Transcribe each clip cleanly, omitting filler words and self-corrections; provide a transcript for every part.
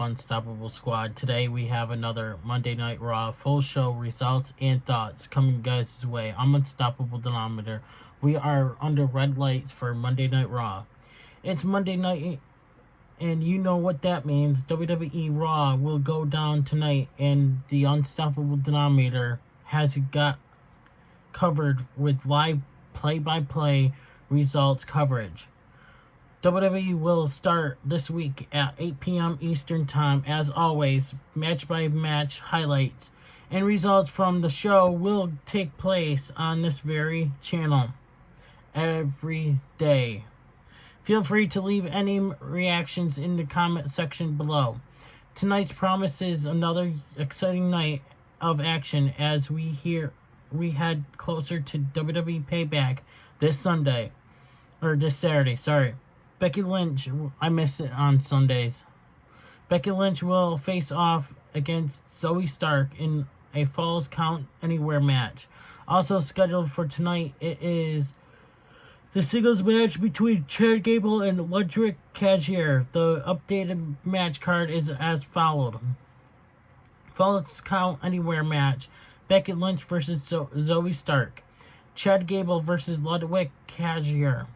Unstoppable Squad. Today we have another Monday Night Raw full show results and thoughts coming you guys' way. I'm Unstoppable Denominator. We are under red lights for Monday Night Raw. It's Monday night, and you know what that means. WWE Raw will go down tonight, and the Unstoppable Denominator has got covered with live play-by-play results coverage. WWE will start this week at 8 p.m. Eastern Time. As always, match-by-match highlights and results from the show will take place on this very channel every day. Feel free to leave any reactions in the comment section below. Tonight's promises another exciting night of action as we head closer to WWE Payback this Saturday. Becky Lynch, I miss it on Sundays. Becky Lynch will face off against Zoe Stark in a Falls Count Anywhere match. Also scheduled for tonight, it is the singles match between Chad Gable and Ludwig Kajir. The updated match card is as followed. Falls Count Anywhere match. Becky Lynch versus Zoe Stark. Chad Gable versus Ludwig Kajir.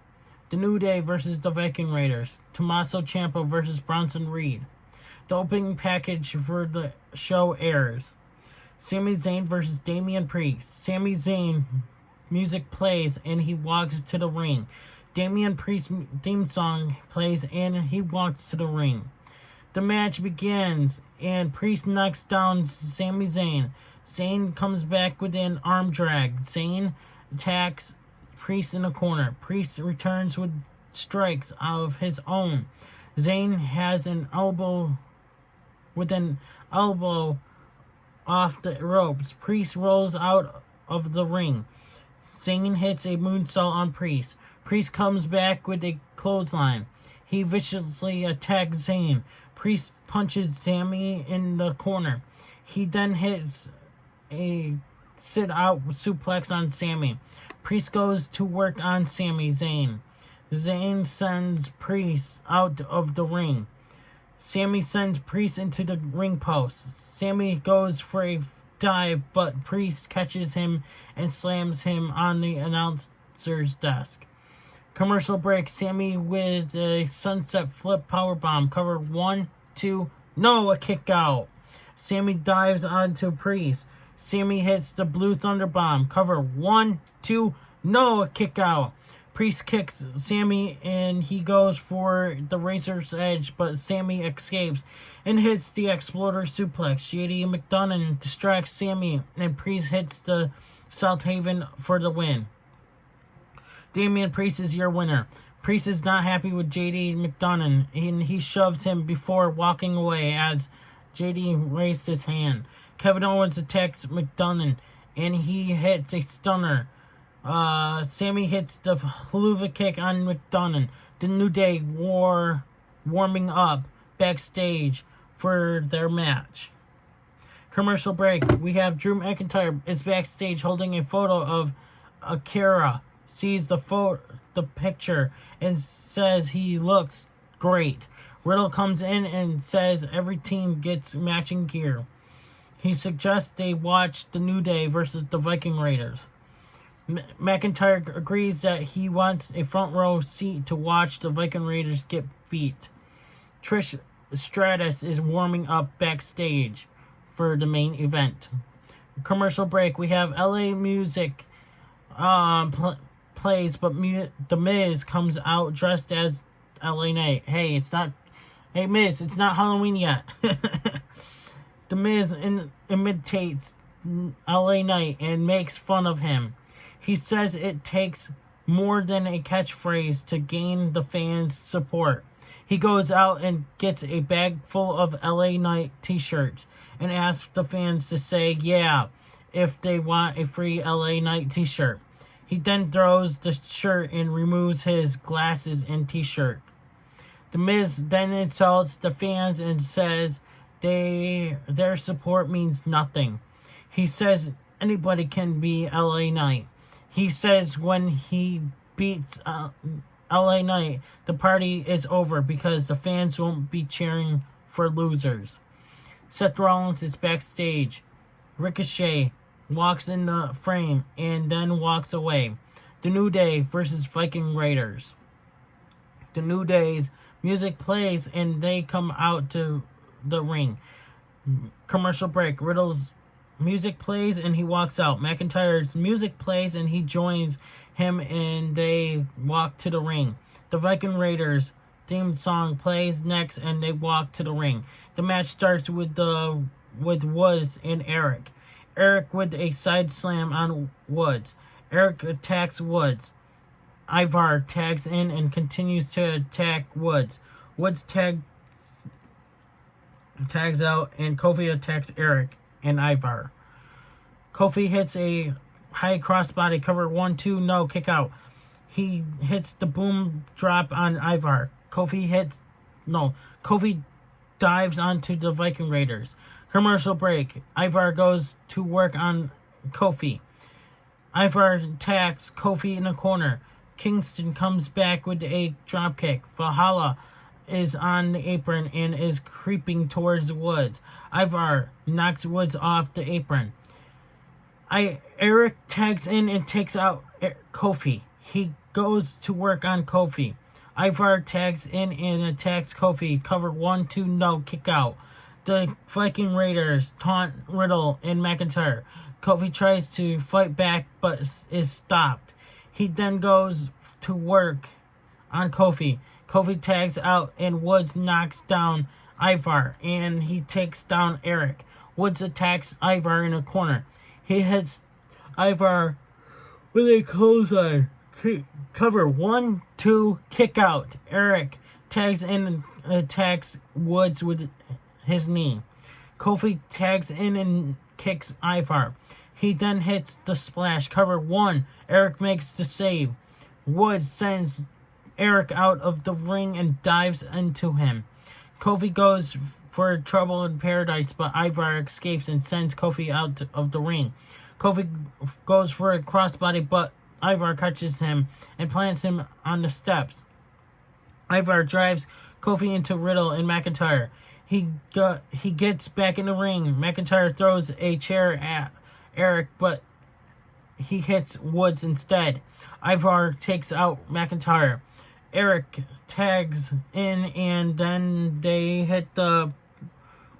The New Day versus the Viking Raiders. Tommaso Ciampa versus Bronson Reed. The opening package for the show airs. Sami Zayn versus Damian Priest. Sami Zayn music plays and he walks to the ring. Damian Priest's theme song plays and he walks to the ring. The match begins and Priest knocks down Sami Zayn. Zayn comes back with an arm drag. Zayn attacks Priest in the corner. Priest returns with strikes of his own. Zayn has an elbow off the ropes. Priest rolls out of the ring. Zayn hits a moonsault on Priest. Priest comes back with a clothesline. He viciously attacks Zayn. Priest punches Sami in the corner. He then hits a sit-out suplex on Sami. Priest goes to work on Sami Zayn. Zayn sends Priest out of the ring. Sami sends Priest into the ring post. Sami goes for a dive, but Priest catches him and slams him on the announcer's desk. Commercial break. Sami with a sunset flip powerbomb. Cover 1, 2, no, a kick out. Sami dives onto Priest. Sami hits the Blue Thunder Bomb. Cover 1, 2, no, a kick out. Priest kicks Sami and he goes for the Razor's Edge, but Sami escapes and hits the Exploder Suplex. JD McDonough distracts Sami and Priest hits the South Haven for the win. Damian Priest is your winner. Priest is not happy with JD McDonough and he shoves him before walking away as JD raised his hand. Kevin Owens attacks McDonough and he hits a stunner. Sami hits the haluva kick on McDonough. The New Day warming up backstage for their match. Commercial break. We have Drew McIntyre is backstage holding a photo of Akira. Sees the picture and says he looks great. Riddle comes in and says every team gets matching gear. He suggests they watch the New Day versus the Viking Raiders. McIntyre agrees that he wants a front row seat to watch the Viking Raiders get beat. Trish Stratus is warming up backstage for the main event. Commercial break. We have LA music plays, but The Miz comes out dressed as LA Knight. Hey, Miz, it's not Halloween yet. The Miz imitates LA Knight and makes fun of him. He says it takes more than a catchphrase to gain the fans' support. He goes out and gets a bag full of LA Knight t-shirts and asks the fans to say yeah if they want a free LA Knight t-shirt. He then throws the shirt and removes his glasses and t-shirt. The Miz then insults the fans and says their support means nothing. He says anybody can be LA Knight. He says when he beats LA Knight, the party is over because the fans won't be cheering for losers. Seth Rollins is backstage. Ricochet walks in the frame and then walks away. The New Day versus Viking Raiders. The New Day's music plays and they come out to the ring. Commercial break. Riddle's music plays and he walks out. McIntyre's music plays and he joins him and they walk to the ring. The Viking Raiders theme song plays next and they walk to the ring. The match starts with Woods and Eric. Eric with a side slam on Woods. Eric attacks Woods. Ivar tags in and continues to attack Woods. Woods tags out and Kofi attacks Eric and Ivar. Kofi hits a high crossbody cover 1-2 no kick out. He hits the boom drop on Ivar. Kofi dives onto the Viking Raiders. Commercial break. Ivar goes to work on Kofi. Ivar attacks Kofi in the corner. Kingston comes back with a dropkick. Valhalla is on the apron and is creeping towards Woods. Ivar knocks Woods off the apron. Eric tags in and takes out Kofi. He goes to work on Kofi. Ivar tags in and attacks Kofi. Cover 1-2 no kick out. The Viking Raiders taunt Riddle and McIntyre. Kofi tries to fight back but is stopped. He then goes to work on Kofi. Kofi tags out and Woods knocks down Ivar and he takes down Eric. Woods attacks Ivar in a corner. He hits Ivar with a clothesline. Cover 1-2 kick out. Eric tags in and attacks Woods with his knee. Kofi tags in and kicks Ivar. He then hits the splash. Cover 1. Eric makes the save. Woods sends Eric out of the ring and dives into him. Kofi goes for trouble in paradise, but Ivar escapes and sends Kofi out of the ring. Kofi goes for a crossbody, but Ivar catches him and plants him on the steps. Ivar drives Kofi into Riddle and McIntyre. He gets back in the ring. McIntyre throws a chair at Eric, but he hits Woods instead. Ivar takes out McIntyre. Eric tags in and then they hit the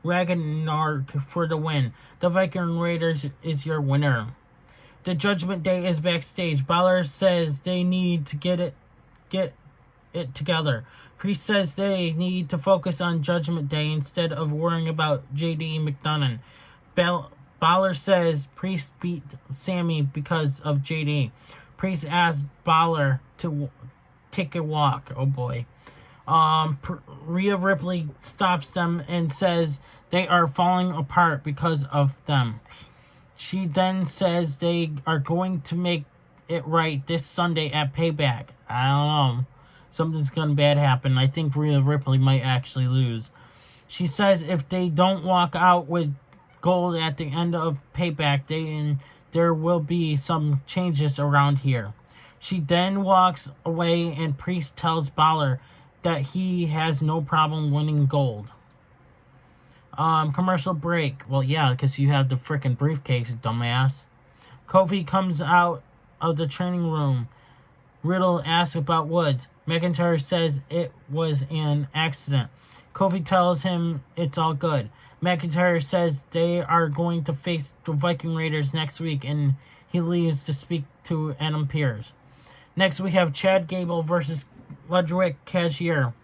Ragnarok for the win. The Viking Raiders is your winner. The Judgment Day is backstage. Balor says they need to get it together. Priest says they need to focus on Judgment Day instead of worrying about JD McDonough. Balor says Priest beat Sammy because of JD. Priest asks Balor to take a walk. Oh boy. Rhea Ripley stops them and says they are falling apart because of them. She then says they are going to make it right this Sunday at Payback. I don't know. Something's gonna bad happen. I think Rhea Ripley might actually lose. She says if they don't walk out with gold at the end of Payback, there will be some changes around here. She then walks away and Priest tells Balor that he has no problem winning gold. Commercial break. Well, yeah, because you have the freaking briefcase, dumbass. Kofi comes out of the training room. Riddle asks about Woods. McIntyre says it was an accident. Kofi tells him it's all good. McIntyre says they are going to face the Viking Raiders next week, and he leaves to speak to Adam Pearce. Next, we have Chad Gable versus Ludwig Kashmir.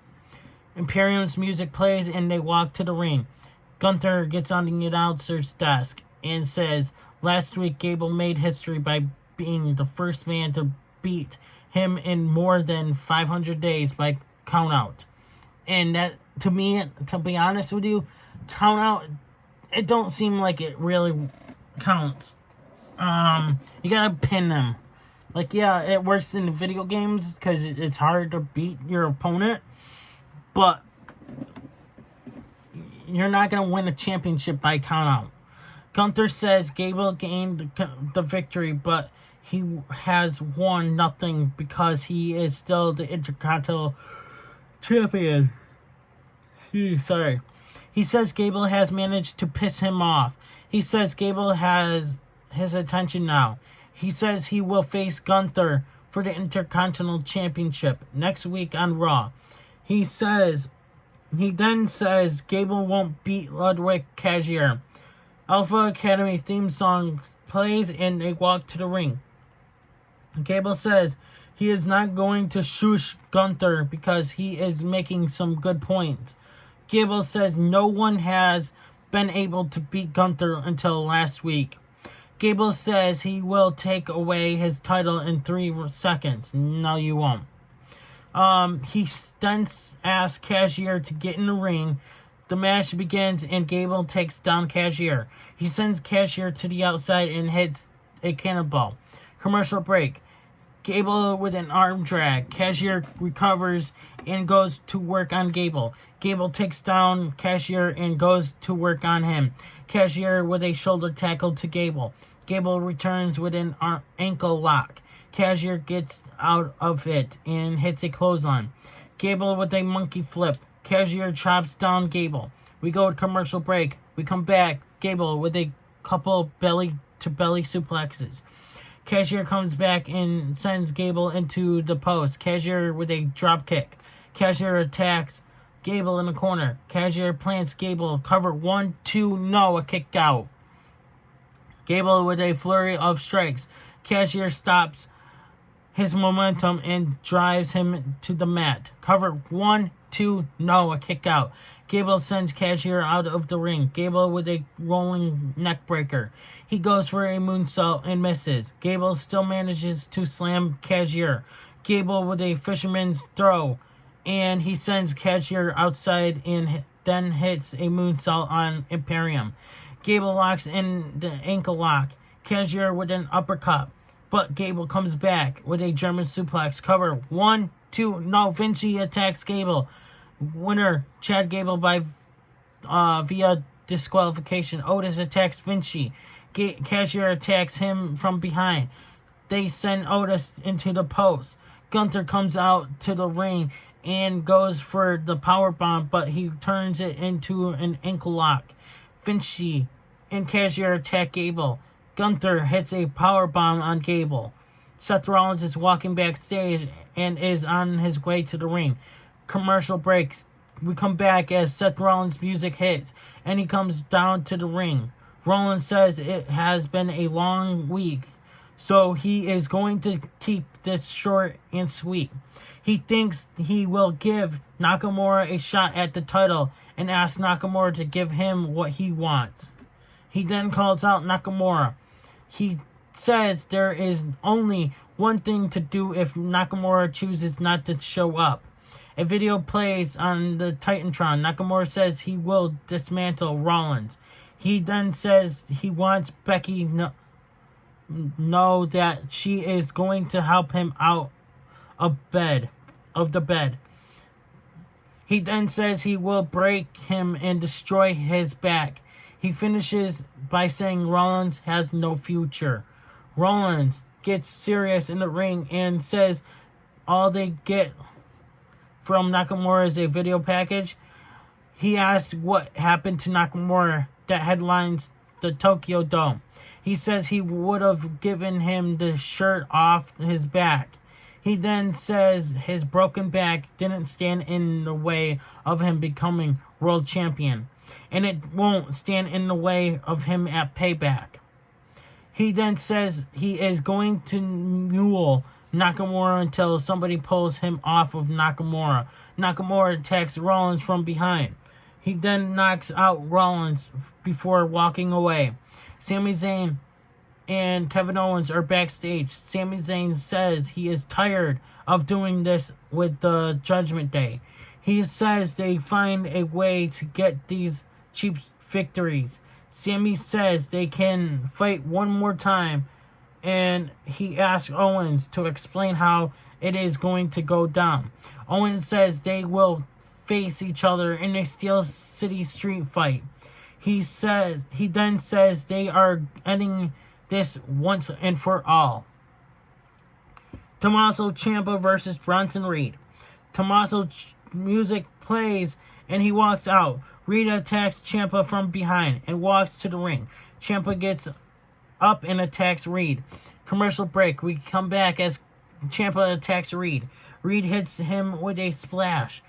Imperium's music plays, and they walk to the ring. Gunther gets on the announcer's desk and says, last week Gable made history by being the first man to beat him in more than 500 days by count out. And that, to me, to be honest with you, count out, it don't seem like it really counts. You gotta pin them. Like, yeah, it works in the video games because it's hard to beat your opponent, but you're not going to win a championship by count out. Gunther says Gable gained the victory, but he has won nothing because he is still the Intercontinental Champion. Sorry. He says Gable has managed to piss him off. He says Gable has his attention now. He says he will face Gunther for the Intercontinental Championship next week on Raw. He then says Gable won't beat Ludwig Kaiser. Alpha Academy theme song plays and they walk to the ring. Gable says he is not going to shush Gunther because he is making some good points. Gable says no one has been able to beat Gunther until last week. Gable says he will take away his title in 3 seconds. No, you won't. He then asks Cashier to get in the ring. The match begins and Gable takes down Cashier. He sends Cashier to the outside and hits a cannonball. Commercial break. Gable with an arm drag. Cashier recovers and goes to work on Gable. Gable takes down Cashier and goes to work on him. Cashier with a shoulder tackle to Gable. Gable returns with an ankle lock. Cashier gets out of it and hits a clothesline. Gable with a monkey flip. Cashier chops down Gable. We go to commercial break. We come back. Gable with a couple belly-to-belly suplexes. Cashier comes back and sends Gable into the post. Cashier with a drop kick. Cashier attacks Gable in the corner. Cashier plants Gable. Cover 1, 2, no, a kick out. Gable with a flurry of strikes. Cashier stops his momentum and drives him to the mat. Cover 1, 2, no, a kick out. Gable sends Cashier out of the ring. Gable with a rolling neck breaker. He goes for a moonsault and misses. Gable still manages to slam Cashier. Gable with a fisherman's throw. And he sends Cashier outside and then hits a moonsault on Imperium. Gable locks in the ankle lock. Cashier with an uppercut. But Gable comes back with a German suplex. Cover 1, 2, no. Vinci attacks Gable. Winner, Chad Gable via disqualification. Otis attacks Vinci. Cashier attacks him from behind. They send Otis into the post. Gunther comes out to the ring and goes for the powerbomb, but he turns it into an ankle lock. Vinci and Cashier attack Gable. Gunther hits a powerbomb on Gable. Seth Rollins is walking backstage and is on his way to the ring. Commercial break. We come back as Seth Rollins' music hits and he comes down to the ring. Rollins says it has been a long week, so he is going to keep this short and sweet. He thinks he will give Nakamura a shot at the title and asks Nakamura to give him what he wants. He then calls out Nakamura. He says there is only one thing to do if Nakamura chooses not to show up. A video plays on the Titantron. Nakamura says he will dismantle Rollins. He then says he wants Becky know that she is going to help him out of the bed. He then says he will break him and destroy his back. He finishes by saying Rollins has no future. Rollins gets serious in the ring and says all they get from Nakamura is a video package. He asks what happened to Nakamura that headlines the Tokyo Dome. He says he would have given him the shirt off his back. He then says his broken back didn't stand in the way of him becoming world champion, and it won't stand in the way of him at Payback. He then says he is going to mule Nakamura until somebody pulls him off of Nakamura. Nakamura attacks Rollins from behind. He then knocks out Rollins before walking away. Sami Zayn and Kevin Owens are backstage. Sami Zayn says he is tired of doing this with the Judgment Day. He says they find a way to get these cheap victories. Sami says they can fight one more time, and he asks Owens to explain how it is going to go down. Owens says they will face each other in a Steel City street fight. He then says they are ending this once and for all. Tommaso Ciampa versus Bronson Reed. Tommaso's music plays and he walks out. Reed attacks Ciampa from behind and walks to the ring. Ciampa gets up and attacks Reed. Commercial break. We come back as Ciampa attacks Reed. Reed hits him with a splash.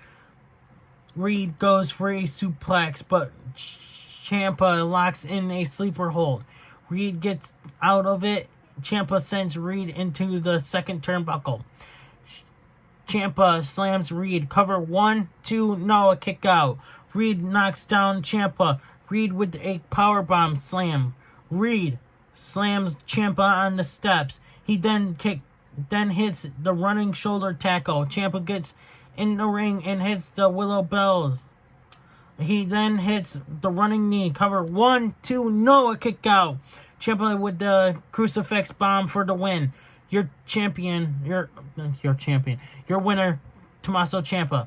Reed goes for a suplex, but Ciampa locks in a sleeper hold. Reed gets out of it. Ciampa sends Reed into the second turnbuckle. Ciampa slams Reed. Cover 1, 2, no, a kick out. Reed knocks down Ciampa. Reed with a powerbomb slam. Reed slams Ciampa on the steps. He then hits the running shoulder tackle. Ciampa gets in the ring and hits the Willow Bells. He then hits the running knee. Cover 1, 2, no, a kick out. Ciampa with the crucifix bomb for the win. Your winner, Tommaso Ciampa.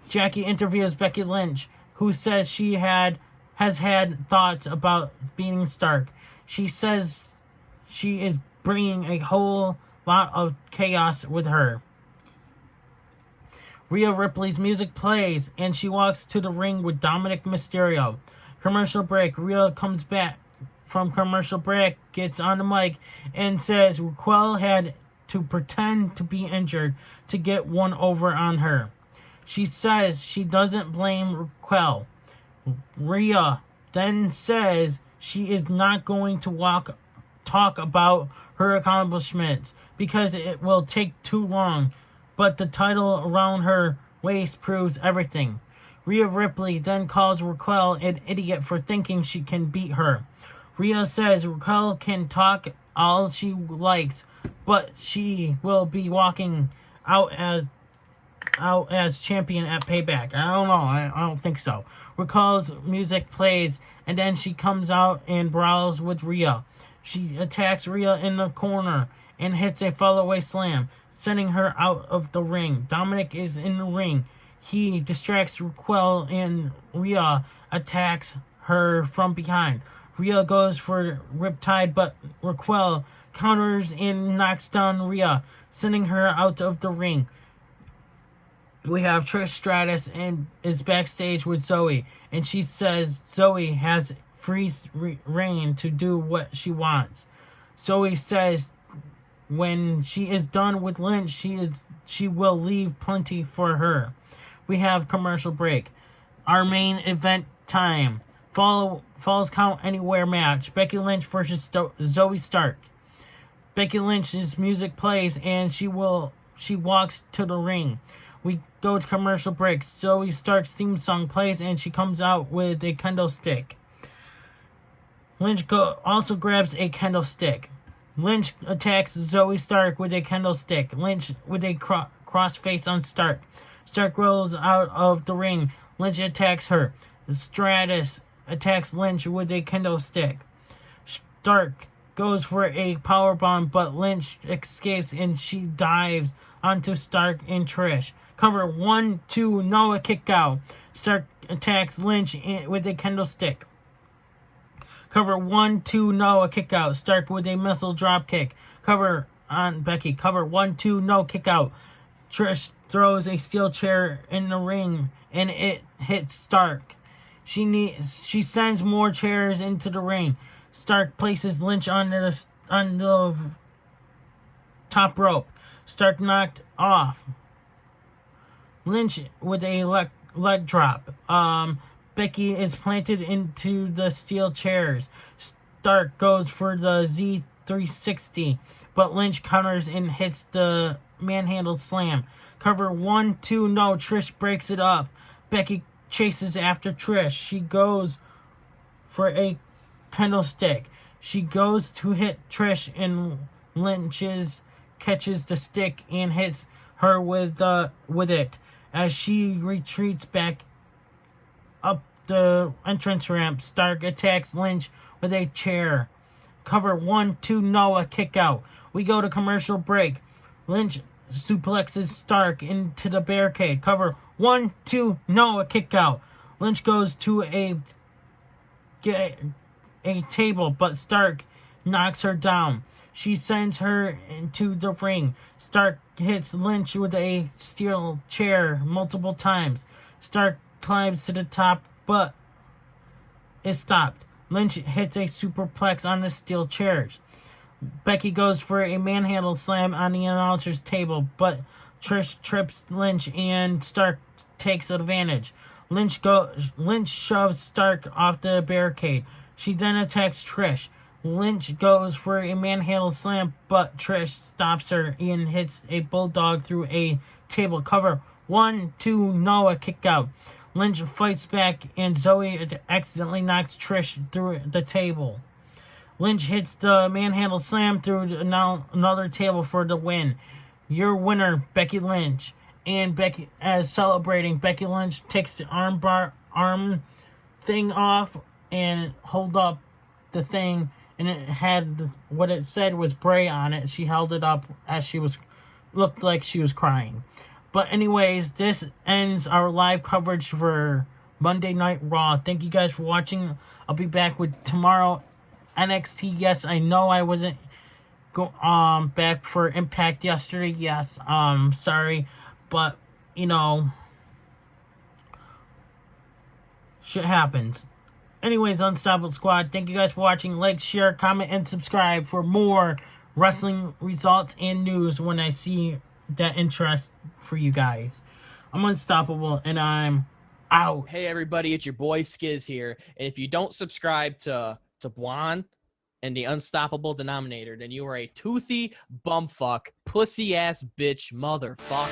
Jackie interviews Becky Lynch, who says she has had thoughts about beating Stark. She says she is bringing a whole lot of chaos with her. Rhea Ripley's music plays, and she walks to the ring with Dominic Mysterio. Commercial break. Rhea comes back from commercial break, gets on the mic, and says Raquel had to pretend to be injured to get one over on her. She says she doesn't blame Raquel. Rhea then says she is not going to talk about her accomplishments because it will take too long, but the title around her waist proves everything. Rhea Ripley then calls Raquel an idiot for thinking she can beat her. Rhea says Raquel can talk all she likes, but she will be walking out as champion at Payback. I don't know. I don't think so. Raquel's music plays, and then she comes out and brawls with Rhea. She attacks Rhea in the corner and hits a fallaway slam, sending her out of the ring. Dominic is in the ring. He distracts Raquel, and Rhea attacks her from behind. Rhea goes for Riptide, but Raquel counters and knocks down Rhea, sending her out of the ring. We have Trish Stratus and is backstage with Zoe, and she says Zoe has free reign to do what she wants. Zoe says when she is done with Lynch, she will leave plenty for her. We have commercial break. Our main event time. Falls Count Anywhere match. Becky Lynch versus Zoe Stark. Becky Lynch's music plays and she walks to the ring. We go to commercial break. Zoe Stark's theme song plays and she comes out with a kendo stick. Lynch also grabs a kendo stick. Lynch attacks Zoe Stark with a kendo stick. Lynch with a crossface on Stark. Stark rolls out of the ring. Lynch attacks her. Stratus attacks Lynch with a kendo stick. Stark goes for a powerbomb, but Lynch escapes and she dives onto Stark and Trish. Cover 1, 2, no, a kick out. Stark attacks Lynch with a kendo stick. Cover 1, 2, no, a kick out. Stark with a missile drop kick. Cover on Becky. Cover 1, 2, no, kick out. Trish throws a steel chair in the ring and it hits Stark. She sends more chairs into the ring. Stark places Lynch on the top rope. Stark knocked off. Lynch with a leg drop. Becky is planted into the steel chairs. Stark goes for the Z360, but Lynch counters and hits the manhandled slam. Cover 1, 2, no. Trish breaks it up. Becky chases after Trish. She goes for a kendo stick. She goes to hit Trish and Lynch catches the stick and hits her with it as she retreats back up the entrance ramp. Stark attacks Lynch with a chair. Cover 1, 2, no, a kick out. We go to commercial break. Lynch suplexes Stark into the barricade. Cover 1, 2, no, a kick out. Lynch goes to a table, but Stark knocks her down. She sends her into the ring. Stark hits Lynch with a steel chair multiple times. Stark climbs to the top, but is stopped. Lynch hits a superplex on the steel chairs. Becky goes for a manhandle slam on the announcer's table, but Trish trips Lynch and Stark takes advantage. Lynch shoves Stark off the barricade. She then attacks Trish. Lynch goes for a manhandle slam, but Trish stops her and hits a bulldog through a table cover. 1, 2, Noah kick out. Lynch fights back and Zoe accidentally knocks Trish through the table. Lynch hits the manhandle slam through another table for the win. Your winner, Becky Lynch. And Becky, as celebrating, Becky Lynch takes the arm thing off and hold up the thing, and it had what it said was Bray on it. She held it up as looked like she was crying. But anyways, this ends our live coverage for Monday Night Raw. Thank you guys for watching. I'll be back with tomorrow NXT. Yes, I know I wasn't back for Impact yesterday. Yes, sorry, but you know, shit happens. Anyways, Unstoppable Squad, thank you guys for watching. Like, share, comment, and subscribe for more wrestling results and news when I see that interest for you guys. I'm Unstoppable, and I'm out. Hey everybody, it's your boy Skiz here, and if you don't subscribe to Blonde and the Unstoppable Denominator, then you are a toothy bumfuck, pussy ass bitch motherfucker.